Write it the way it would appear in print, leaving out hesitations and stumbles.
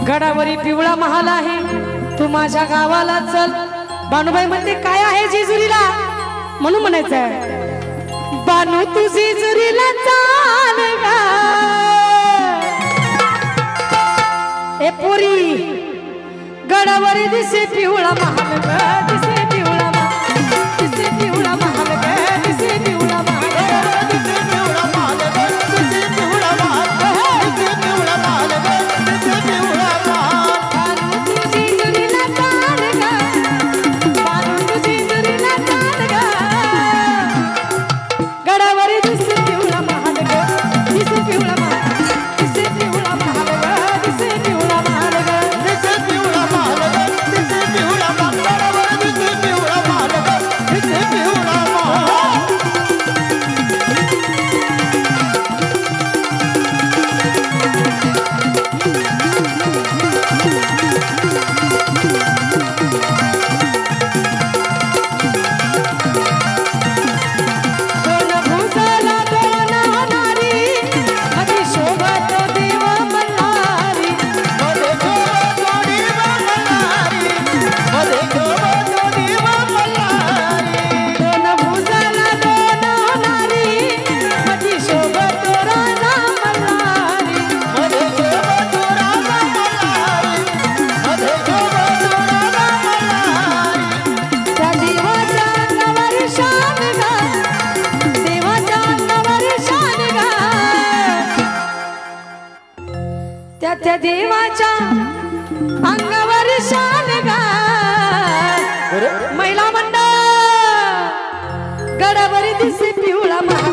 गडावरी पिवळा महाल आहे, तू माझ्या गावाला चल। बानूबाई म्हणते काय आहे जेजुरीला, म्हणून म्हणायचं बानू तू जेजुरीला चाल गा। ए पोरी गडावरी दिसे पिवळा महाल ग, दिसे पिवळा महाल, दिसे पिवळा महाल ग, दिसे पिवळा महाल, दिसे पिवळा महाल ग, दिसे पिवळा महाल, दिसे पिवळा महाल ग, दिसे पिवळा महाल। बानू तू जेजुरीला चाल ग, बानू तू जेजुरीला चाल ग। गडावरी दिसे पिवळा महाल ग, दिसे पिवळा महाल, दिसे पिवळा महाल ग, दिसे पिवळा महाल ग, दिसे पिवळा महाल ग, दिसे पिवळा महाल, गडावरी दिसे पिवळा महाल ग, दिसे पिवळा महाल। त्या देवाच्या अंगावर शान गा। महिला मंडळ गडावरी दिसे पिवळा महाल